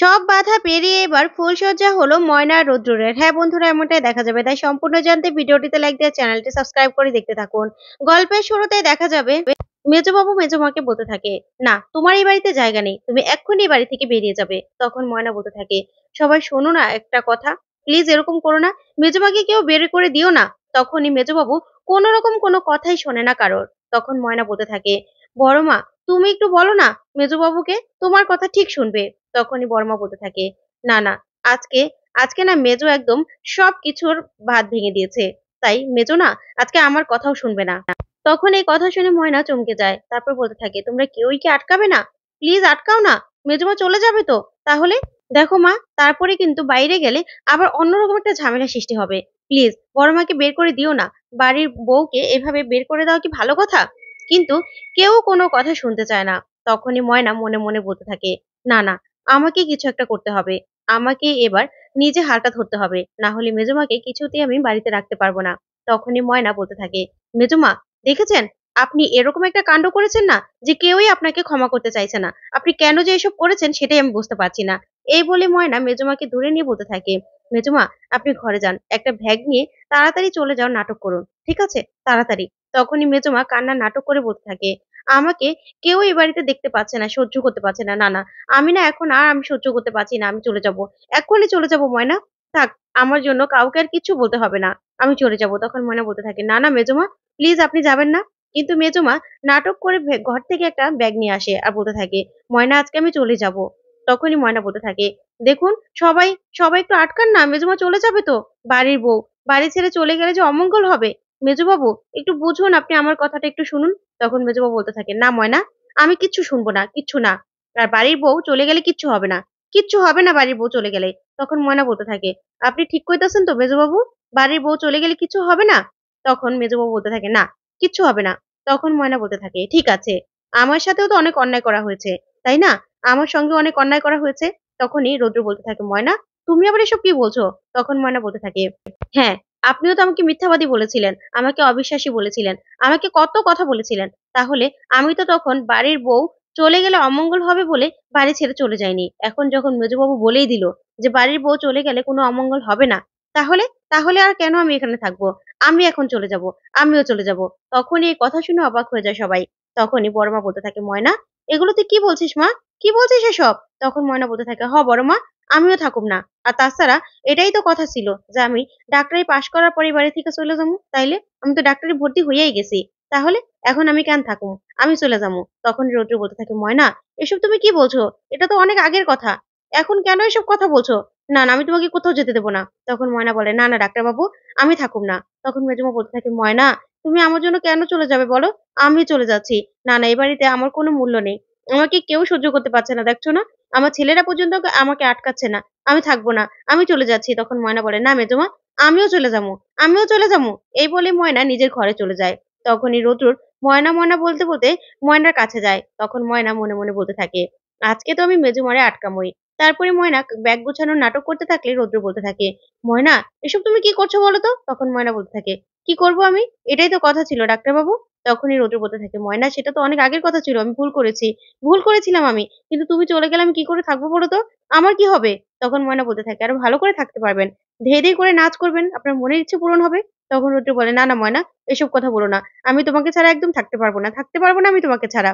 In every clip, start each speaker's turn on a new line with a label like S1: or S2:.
S1: সব বাধা পেরিয়ে এবার ফুলসজ্জা হলো ময়না আর রোদ্দুরের। হ্যাঁ বন্ধুরা, এমনটাই দেখা যাবে। তাই সম্পূর্ণ জানতে ভিডিওটিতে লাইক দিয়ে চ্যানেলটি সাবস্ক্রাইব করে দেখতে থাকুন। গল্পের শুরুতেই দেখা যাবে মেজবাবু মেজমাকে বলতে থাকে, না তোমার এই বাড়িতে জায়গা নেই, তুমি এক্ষুনি এই বাড়ি থেকে বেরিয়ে যাবে। তখন ময়না বলতে থাকে, সবাই শোনো না একটা কথা, প্লিজ এরকম করো না, মেজমাকে কেউ বের করে দিও না। তখনই মেজবাবু কোনো রকম কোনো কথাই শোনে না কারোর। তখন ময়না বলতে থাকে, বড় মা তুমি একটু বলো না মেজবাবুকে, তোমার কথা ঠিক শুনবে। তখনই বড়মা বলতে থাকে, না না, আজকে আজকে না মেজো একদম সবকিছুর ভাত ভেঙে দিয়েছে, তাই মেজো না আজকে আমার কথাও শুনবে না। তখন এই কথা শুনে ময়না চমকে যায়, তারপর বলতে থাকে, তোমরা কেউই কি আটকাবে না? প্লিজ আটকাও না, মেজমা চলে যাবে তো তাহলে। দেখো মা, তারপরে কিন্তু বাইরে গেলে আবার অন্যরকম একটা ঝামেলা সৃষ্টি হবে। প্লিজ বড় মাকে বের করে দিও না, বাড়ির বউকে এভাবে বের করে দেওয়া কি ভালো কথা? কিন্তু কেউ কোনো কথা শুনতে চায় না। তখনই ময়না মনে মনে বলতে থাকে, না না, আমাকে কিছু একটা করতে হবে, আমাকে এবার নিজে হালটা ধরতে হবে, না হলে মেজমাকে কিছুতেই আমি বাড়িতে রাখতে পারবো না। তখনই ময়না বলতে থাকে, মেজমা দেখেছেন, আপনি এরকম একটা কাণ্ড করেছেন না, যে কেউই আপনাকে ক্ষমা করতে চাইছে না। আপনি কেন যে এসব করেছেন সেটাই আমি বুঝতে পারছি না। এই বলে ময়না মেজমাকে ধরে নিয়ে বলতে থাকে, মেজমা আপনি ঘরে যান, একটা ব্যাগ নিয়ে তাড়াতাড়ি চলে যাওয়ার নাটক করুন, ঠিক আছে? তাড়াতাড়ি। তখনই মেজমা কান্নার নাটক করে বলতে থাকে, আমাকে কেউ এই বাড়িতে দেখতে পাচ্ছে না, সহ্য করতে পারছে না। না না, আমি না এখন আর আমি সহ্য করতে পারছি না, আমি চলে যাব, এক্ষুনি চলে যাব ময়না। থাক, আমার জন্য কাউকে আর কিচ্ছু বলতে হবে না, আমি চলে যাব। তখন ময়না বলতে থাকে, না না মেজমা, প্লিজ আপনি যাবেন না। কিন্তু মেজমা নাটক করে ঘর থেকে একটা ব্যাগ নিয়ে আসে আর বলতে থাকে, ময়না আজকে আমি চলে যাব। তখনই ময়না বলতে থাকে, দেখুন সবাই সবাই একটু আটকান না, মেজমা চলে যাবে তো। বাড়ির বউ বাড়ি ছেড়ে চলে গেলে যে অমঙ্গল হবে। মেজবাবু একটু বুঝুন, আপনি আমার কথাটা একটু শুনুন। তখন মেজবাবু বলতে থাকে, না ময়না, আমি কিচ্ছু শুনবো না, কিচ্ছু না। আর বাড়ির বউ চলে গেলে কিচ্ছু হবে না, কিচ্ছু হবে না বাড়ির বউ চলে গেলে। তখন ময়না বলতে থাকে, আপনি ঠিক কইতাছেন তো মেজবাবু, বাড়ির বউ চলে গেলে কিছু হবে না? তখন মেজবাবু বলতে থাকে, না কিচ্ছু হবে না। তখন ময়না বলতে থাকে, ঠিক আছে, আমার সাথেও তো অনেক অন্যায় করা হয়েছে, তাই না? আমার সঙ্গে অনেক অন্যায় করা হয়েছে। তখনই রৌদ্র বলতে থাকে, ময়না তুমি আবার এসব কি বলছো? তখন ময়না বলতে থাকে, হ্যাঁ, আপনিও তো আমাকে মিথ্যাবাদী বলেছিলেন, আমাকে অবিশ্বাসী বলেছিলেন, আমাকে কত কথা বলেছিলেন। তাহলে আমি তো তখন বাড়ির বউ চলে গেলে অমঙ্গল হবে বলে বাড়ি ছেড়ে চলে যায়নি। এখন যখন মেজবাবু বলেই দিল যে বাড়ির বউ চলে গেলে কোনো অমঙ্গল হবে না, তাহলে তাহলে আর কেন আমি এখানে থাকবো? আমি এখন চলে যাব, আমিও চলে যাব। তখনই এই কথা শুনে অবাক হয়ে যায় সবাই। তখনই বড় মা বলতে থাকে, ময়না এগুলো তুই কি বলছিস মা? কি বলছিস এসব? তখন ময়না বলতে থাকে, বড় মা, আমিও থাকুম না। আর তাছাড়া এটাই তো কথা ছিল যে আমি ডাক্তারি পাশ করার পরে বাড়ি থেকে চলে যাবো। তাইলে আমি তো ডাক্তারি ভর্তি হইয়াই গেছি। তাহলে এখন আমি কেন থাকবো? আমি চলে যাবো। তখন রৌদ্র বলতে থাকে, ময়না এসব তুমি কি বলছো? এটা তো অনেক আগের কথা। এখন কেন এসব কথা বলছো? না না, আমি তোমাকে কোথাও যেতে দেবো না। তখন ময়না বলে, না না ডাক্তার বাবু, আমি থাকুম না। তখন মেজমা বলতে থাকে, ময়না তুমি আমার জন্য কেন চলে যাবে বলো? আমি চলে যাচ্ছি। না না, এই বাড়িতে আমার কোনো মূল্য নেই। আমাকে কেউ সহ্য করতে পারছে না, দেখছো না? আমার ছেলেরা পর্যন্ত আমাকে আটকাচ্ছে না। আমি থাকবো না। আমি চলে যাচ্ছি। তখন ময়না বলে, না মেজমা, আমিও চলে যাবো, আমিও চলে যাবো। এই বলে ময়না নিজের ঘরে চলে যায়। তখনই রুদ্র ময়না ময়না বলতে বলতে ময়নার কাছে যায়। তখন ময়না মনে মনে বলতে থাকে, আজকে তো আমি মেজুমারে আটকামই। তারপরে ময়না ব্যাগ গুছানোর নাটক করতে থাকলে রুদ্র বলতে থাকে, ময়না এসব তুমি কি করছো বলো তো? তখন ময়না বলতে থাকে, কি করব আমি? এটাই তো কথা ছিল ডাক্তার বাবু। তখনই রুদ্র বলতে থাকে, ময়না সেটা তো অনেক আগের কথা ছিল, আমি ভুল করেছি, ভুল করেছিলাম আমি। কিন্তু তুমি চলে গেলে আমি কি করে থাকবো বলো তো? আমার কি হবে? তখন ময়না বলতে থাকে, আরো ভালো করে থাকতে পারবেন, ধেই ধেই করে নাচ করবেন, আপনার মনের ইচ্ছে পূরণ হবে। তখন রুদ্র বলে, না না ময়না, এসব কথা বলো না, আমি তোমাকে ছাড়া একদম থাকতে পারবো না, থাকতে পারবো না আমি তোমাকে ছাড়া।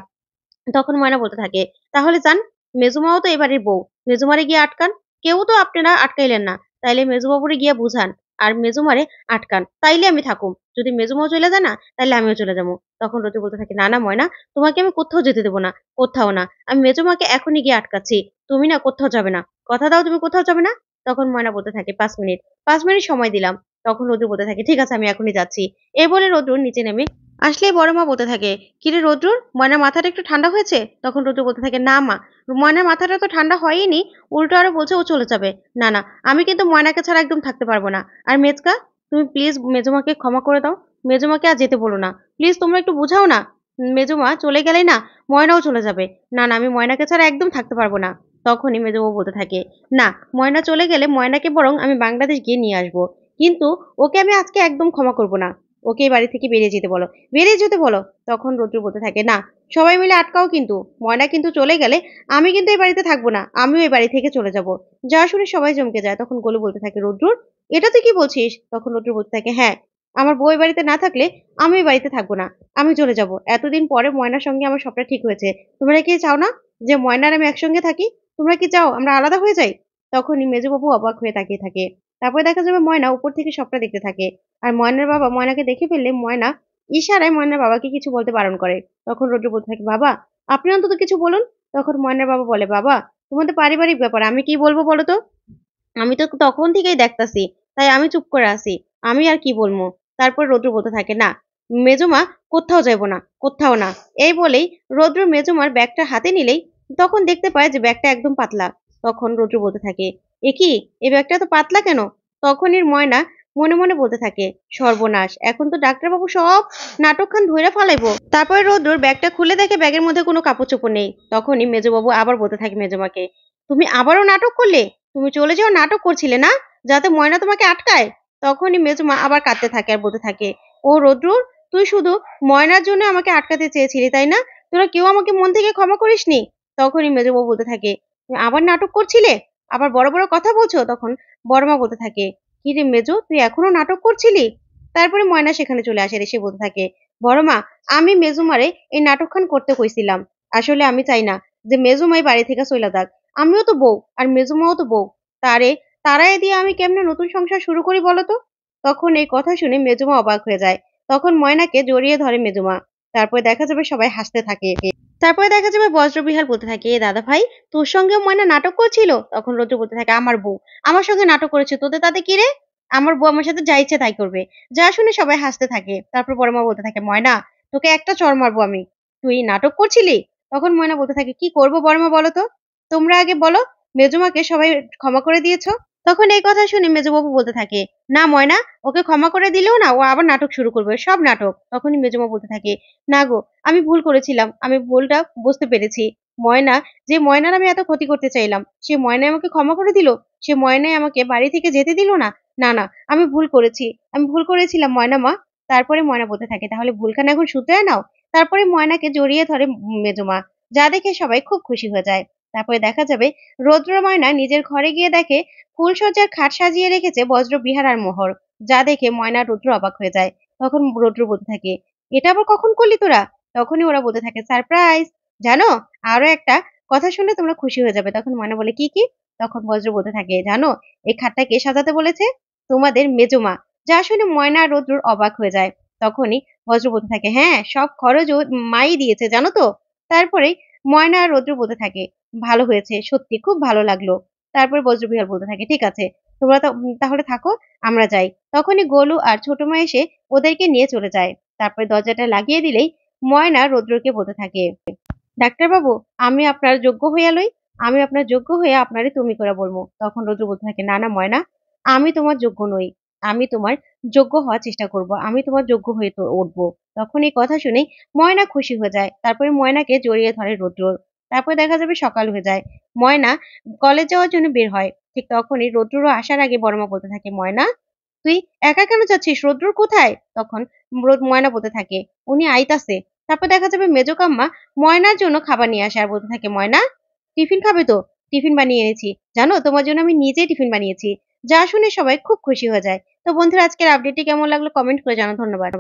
S1: তখন ময়না বলতে থাকে, তাহলে যান, মেজুমাও তো এবারের বউ, মেজুমারে গিয়ে আটকান। কেউ তো আপনারা আটকাইলেন না, তাইলে মেজুবাবুরে গিয়া বুঝান আর মেজুমারে আটকান, তাইলে আমি থাকুম। যদি মেজুমাও চলে যায় না, তাইলে আমিও চলে যাবো। তখন রতি বলতে থাকে, না না ময়না, তোমাকে আমি কোথাও যেতে দেবো না, কোথাও না। আমি মেজুমাকে এখনই গিয়ে আটকাচ্ছি, তুমি না কোথাও যাবে না, কথা দাও তুমি কোথাও যাবে না। তখন ময়না বলতে থাকে, 5 মিনিট, 5 মিনিট সময় দিলাম। তখন রোদ্র বলতে থাকে, ঠিক আছে আমি এখনই যাচ্ছি। এই বলে রোদ্র নিচে নেমে আসলেই বড় মা বলতে থাকে, কিরে রোদ্রুর, ময়নার মাথাটা একটু ঠান্ডা হয়েছে? তখন রোদ্রু বলতে থাকে, না মা, ময়নার মাথাটা তো ঠান্ডা হয়নি, উল্টো আরো বলছে ও চলে যাবে। না না, আমি কিন্তু ময়নাকে ছাড়া একদম থাকতে পারবো না। আর মেজকা, তুমি প্লিজ মেজমাকে ক্ষমা করে দাও, মেজমাকে আর যেতে বলো না, প্লিজ তোমরা একটু বুঝাও না। মেজমা চলে গেলেই না ময়নাও চলে যাবে। না না, আমি ময়নাকে ছাড়া একদম থাকতে পারবো না। তখনই মেজবউ বলতে থাকে, না, ময়না চলে গেলে ময়নাকে বরং আমি বাংলাদেশ গিয়ে নিয়ে আসবো, কিন্তু ওকে আমি আজকে একদম ক্ষমা করব না। ওকে এই বাড়ি থেকে বেরিয়ে যেতে বলো, বেরিয়ে যেতে বলো। তখন রৌদ্র বলতে থাকে, না সবাই মিলে আটকাও কিন্তু, ময়না কিন্তু চলে গেলে আমি কিন্তু এই বাড়িতে থাকবো না, আমিও এই বাড়ি থেকে চলে যাব। যা শুনে সবাই চমকে যায়। তখন গোলু বলতে থাকে, রৌদ্র এটা তুই কি বলছিস? তখন রৌদ্র বলতে থাকে, হ্যাঁ আমার বউ এই বাড়িতে না থাকলে আমি এই বাড়িতে থাকবো না, আমি চলে যাব। এতদিন পরে ময়নার সঙ্গে আমার সবটা ঠিক হয়েছে, তোমরা কি চাও না যে ময়নার আমি একসঙ্গে থাকি? তোমরা কি চাও আমরা আলাদা হয়ে যাই? তখনই মেজবাবু অবাক হয়ে তাকিয়ে থাকে। তারপরে দেখা যাবে ময়না উপর থেকে সবটা দেখতে থাকে। আর ময়নার বাবা ময়নাকে দেখে ফেললে ময়না ইশারায় ময়নার বাবাকে কিছু বলতে বারণ করে। তখন রৌদ্র বলতে থাকে, বাবা আপনি অন্তত কিছু বলুন। তখন ময়নার বাবা বলে, বাবা তোমাদের পারিবারিক ব্যাপার, আমি কি বলবো বলো তো? আমি তো তখন থেকেই দেখতাছি, তাই আমি চুপ করে আছি। আমি আর কি বলবো? তারপর রৌদ্র বলতে থাকে, না মেজমা কোত্থাও যাইব না, কোত্থাও না। এই বলেই রৌদ্র মেজমার ব্যাগটা হাতে নিলেই তখন দেখতে পায় যে ব্যাগটা একদম পাতলা। তখন রৌদ্র বলতে থাকে, এ কি, এই ব্যাগটা তো পাতলা কেন? তখনই ময়না মনে মনে বলতে থাকে, সর্বনাশ, এখন তো ডাক্তারবাবু সব নাটকখান ধইরা ফালাইবো। তারপরে রৌদ্রর ব্যাগটা খুলে দেখে ব্যাগের মধ্যে কোনো কাপড় চোপড় নেই। তখনই মেজবাবু আবার বলতে থাকে মেজমাকে, তুমি আবারও নাটক করলে? তুমি চলে যাওয়ার নাটক করছিলে না, যাতে ময়না তোমাকে আটকায়? তখনই মেজমা আবার কাঁদতে থাকে আর বলতে থাকে, ও রোদ্রু, তুই শুধু ময়নার জন্য আমাকে আটকাতে চেয়েছিলি তাই না? তোরা কেউ আমাকে মন থেকে ক্ষমা করিসনি? তখনই মেজবউ বলতে থাকে, তুমি আবার নাটক করছিলে, আবার বড় বড় কথা বলছো? তখন বড়মা বলতে থাকে, কি রে মেজো, তুই এখনো নাটক করছিলি? তারপরে ময়না সেখানে চলে আসে, এসে বলতে থাকে, বড়মা আমি মেজুমারে এই নাটকখান করতে কইছিলাম। আসলে আমি চাই না যে মেজুমাই বাড়ি থেকে চইলা যাক। আমিও তো বউ, আর মেজুমাও তো বউ। তারে তারাই দিয়ে আমি কেমনে নতুন সংসার শুরু করি বলো তো? তখন এই কথা শুনে মেজুমা অবাক হয়ে যায়। তখন ময়নাকে জড়িয়ে ধরে মেজুমা। তারপরে দেখা যাবে সবাই হাসতে থাকে। তারপরে দেখা যাবে বজ্রবিহার বলতে থাকে, এ দাদা ভাই তোর সঙ্গে ময়না নাটক করছিল? তখন রৌদ্র বলতে থাকে, আমার বউ আমার সঙ্গে নাটক করেছে, তোদের তাতে কি রে? আমার বউ আমার সাথে যা ইচ্ছে তাই করবে। যা শুনে সবাই হাসতে থাকে। তারপর বড়মা বলতে থাকে, ময়না তোকে একটা চড় মারবো আমি, তুই নাটক করছিলি? তখন ময়না বলতে থাকে, কি করবো বড়মা বলো তো? তোমরা আগে বলো, মেজুমাকে সবাই ক্ষমা করে দিয়েছো? তখন এই কথা শুনে মেজবাবু বলতে থাকে, না ময়না, ওকে ক্ষমা করে দিলেও না ও আবার নাটক শুরু করবে, সব নাটক। তখনই মেজমা বলতে থাকে, না গো আমি ভুল করেছিলাম, আমি ভুলটা বুঝতে পেরেছি। ময়না, যে ময়নার আমি এত ক্ষতি করতে চাইলাম, সে ময়নাই আমাকে ক্ষমা করে দিল? সে ময়নাই আমাকে বাড়ি থেকে যেতে দিল না? না না, আমি ভুল করেছি, আমি ভুল করেছিলাম ময়না মা। তারপরে ময়না বলতে থাকে, তাহলে ভুলখানা এখন শুধরে নাও। তারপরে ময়নাকে জড়িয়ে ধরে মেজমা, যা দেখে সবাই খুব খুশি হয়ে যায়। তারপরে দেখা যাবে রৌদ্র ময়না নিজের ঘরে গিয়ে দেখে ফুলসজ্জার খাট সাজিয়ে রেখেছে বজ্র বিহার আর মোহর, যা দেখে ময়না রৌদ্র অবাক হয়ে যায়। তখন রৌদ্র বলতে থাকে, এটা আবার কখন করলি তোরা? তখনই ওরা বলতে থাকে, সারপ্রাইজ, জানো আরো একটা কথা শুনলে তোমরা খুশি হয়ে যাবে। তখন ময়না বলে, কি কি? তখন বজ্র বলতে থাকে, জানো এই খাটটা কে সাজাতে বলেছে? তোমাদের মেজমা। যা শুনে ময়না আর রৌদ্র অবাক হয়ে যায়। তখনই বজ্র বলতে থাকে, হ্যাঁ সব খরচ ও মাই দিয়েছে জানো তো? তারপরে ময়না আর রৌদ্র বলতে থাকে, ভালো হয়েছে, সত্যি খুব ভালো লাগলো। তারপর বজ্রবিহার বলতে থাকে, ঠিক আছে তোমরা তাহলে থাকো, আমরা যাই। তখনই গোলু আর ছোট মা এসে ওদেরকে নিয়ে চলে যায়। তারপরে দরজাটা লাগিয়ে দিলেই ময়না রৌদ্রকে বলতে থাকে, ডাক্তারবাবু আমি আপনার যোগ্য হইয়া লই, আমি আপনার যোগ্য হয়ে আপনারে তুমি করে বলবো। তখন রৌদ্র বলতে থাকে, না না ময়না, আমি তোমার যোগ্য নই, আমি তোমার যোগ্য হওয়ার চেষ্টা করব, আমি তোমার যোগ্য হয়ে তো উঠবো। তখন এই কথা শুনেই ময়না খুশি হয়ে যায়। তারপরে ময়নাকে জড়িয়ে ধরে রৌদ্র। তারপরে দেখা যাবে সকাল হয়ে যায়। ময়না কলেজ যাওয়ার জন্য বের হয়। ঠিক তখনই রৌদ্রও আসার আগে বড়মা বলতে থাকে, ময়না তুই একা কেন যাচ্ছিস, রৌদ্র কোথায়? তখন ময়না বলতে থাকে, উনি আইতাছে। তারপর দেখা যাবে মেজো কাম্মা ময়নার জন্য খাবার নিয়ে আসে আর বলতে থাকে, ময়না টিফিন খাবে তো? টিফিন বানিয়ে এনেছি, জানো তোমার জন্য আমি নিজেই টিফিন বানিয়েছি। যা শুনে সবাই খুব খুশি হয়ে যায়। তো বন্ধুরা আজকের আপডেটটি কেমন লাগলো কমেন্ট করে জানাও। ধন্যবাদ।